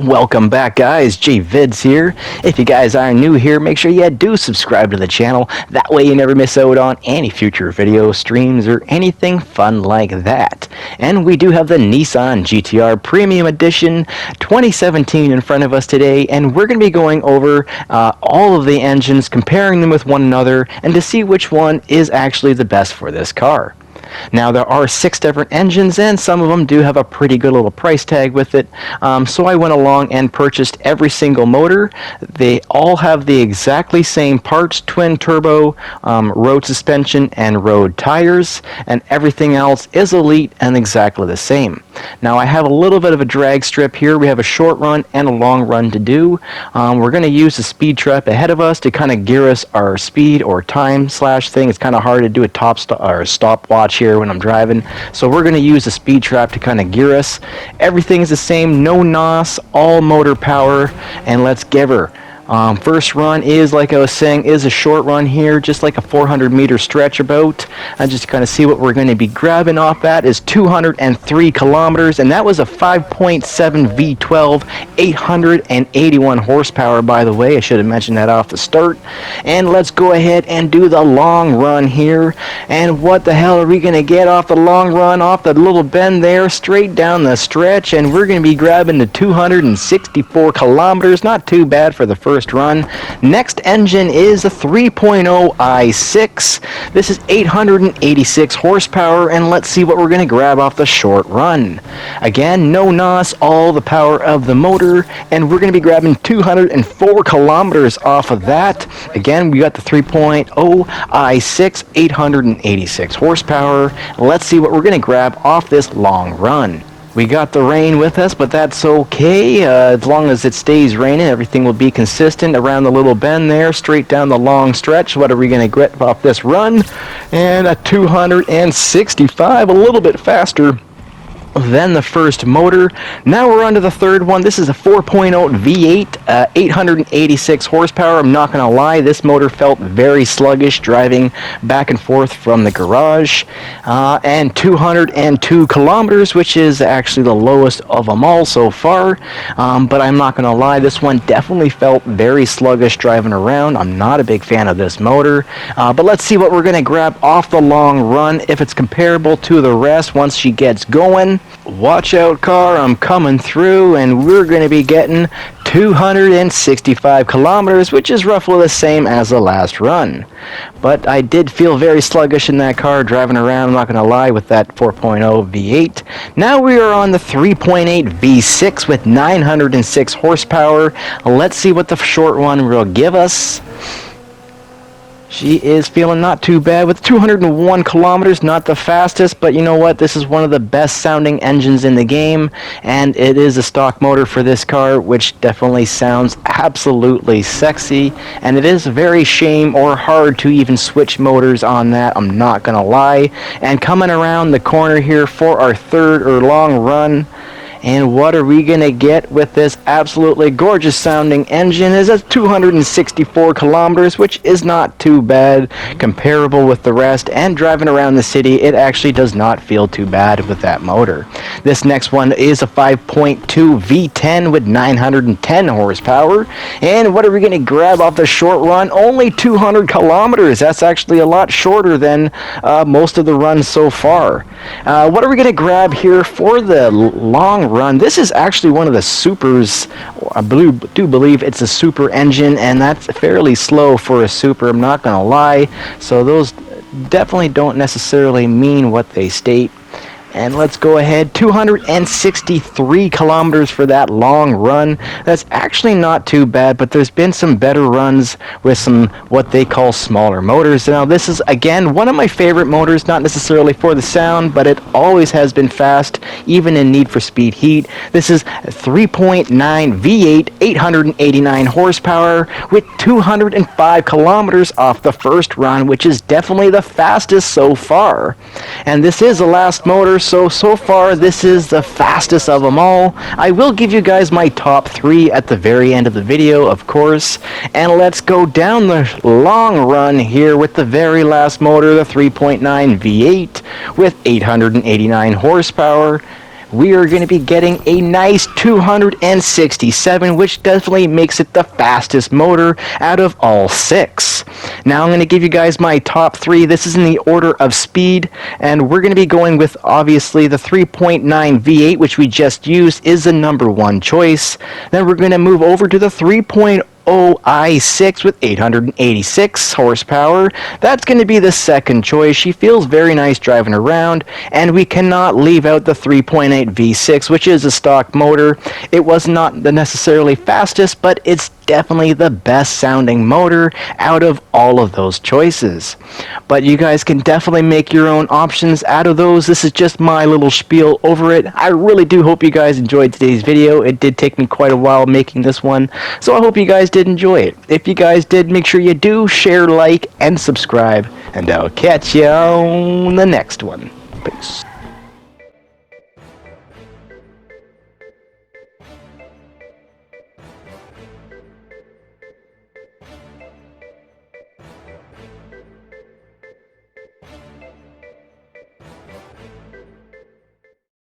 Welcome back, guys. Gvids here. If you guys are new here, make sure you do subscribe to the channel. That way you never miss out on any future video streams or anything fun like that. And we do have the Nissan GTR Premium Edition 2017 in front of us today, and we're going to be going over all of the engines, comparing them with one another, and to see which one is actually the best for this car. Now, there are 6 different engines, and some of them do have a pretty good little price tag with it. So I went along and purchased every single motor. They all have the exactly same parts: twin turbo, road suspension, and road tires, and everything else is elite and exactly the same. Now, I have a little bit of a drag strip here. We have a short run and a long run to do. We're going to use the speed trap ahead of us to kind of gear us our speed or time slash thing. It's kind of hard to do a stopwatch here when I'm driving, so we're going to use the speed trap to kind of gear us. Everything's the same, no NOS, all motor power, and let's give her. First run is, like I was saying, is a short run here, just like a 400-meter stretch about. And just to kind of see what we're going to be grabbing off that is 203 kilometers, and that was a 5.7 V12, 881 horsepower, by the way. I should have mentioned that off the start. And let's go ahead and do the long run here. And what the hell are we going to get off the long run, off the little bend there, straight down the stretch? And we're going to be grabbing the 264 kilometers. Not too bad for the first run. Next engine is a 3.0 i6. This is 886 horsepower, and let's see what we're going to grab off the short run. Again, no NOS, all the power of the motor, and we're going to be grabbing 204 kilometers off of that. Again, we got the 3.0 i6, 886 horsepower. Let's see what we're going to grab off this long run. We got the rain with us, but that's okay. As long as it stays raining, everything will be consistent around the little bend there, straight down the long stretch. What are we going to get off this run? And a 265, a little bit faster than the first motor. Now we're on to the third one. This is a 4.0 V8, 886 horsepower. I'm not going to lie, this motor felt very sluggish driving back and forth from the garage. And 202 kilometers, which is actually the lowest of them all so far. But I'm not going to lie, this one definitely felt very sluggish driving around. I'm not a big fan of this motor. But let's see what we're going to grab off the long run, if it's comparable to the rest once she gets going. Watch out, car, I'm coming through, and we're going to be getting 265 kilometers, which is roughly the same as the last run. But I did feel very sluggish in that car driving around, I'm not going to lie, with that 4.0 V8. Now we are on the 3.8 V6 with 906 horsepower. Let's see what the short one will give us. She is feeling not too bad with 201 kilometers, not the fastest, but you know what? This is one of the best sounding engines in the game, and it is a stock motor for this car, which definitely sounds absolutely sexy, and it is very shame or hard to even switch motors on that, I'm not gonna lie. And coming around the corner here for our third or long run, and what are we going to get with this absolutely gorgeous sounding engine? Is a 264 kilometers, which is not too bad, comparable with the rest, and driving around the city, it actually does not feel too bad with that motor. This next one is a 5.2 V10 with 910 horsepower, and what are we going to grab off the short run? Only 200 kilometers. That's actually a lot shorter than most of the runs so far. What are we going to grab here for the long run? This is actually one of the supers. I do believe it's a super engine, and that's fairly slow for a super, I'm not gonna lie, so those definitely don't necessarily mean what they state. And let's go ahead, 263 kilometers for that long run. That's actually not too bad, but there's been some better runs with some what they call smaller motors. Now this is, again, one of my favorite motors, not necessarily for the sound, but it always has been fast, even in Need for Speed Heat. This is 3.9 V8, 889 horsepower with 205 kilometers off the first run, which is definitely the fastest so far. And this is the last motor, so far this is the fastest of them all. I will give you guys my top 3 at the very end of the video, of course. And let's go down the long run here with the very last motor, the 3.9 V8 with 889 horsepower. we are going to be getting a nice 267, which definitely makes it the fastest motor out of all 6. Now I'm going to give you guys my top 3. This is in the order of speed, and we're going to be going with, obviously, the 3.9 V8, which we just used, is the number 1 choice. Then we're going to move over to the 3.0 i6 with 886 horsepower. That's going to be the second choice. She feels very nice driving around, and we cannot leave out the 3.8 V6, which is a stock motor. It was not the necessarily fastest, but it's definitely the best sounding motor out of all of those choices. But you guys can definitely make your own options out of those. This is just my little spiel over it. I really do hope you guys enjoyed today's video. It did take me quite a while making this one, so I hope you guys did enjoy it. If you guys did, make sure you do share, like, and subscribe, and I'll catch you on the next one. Peace.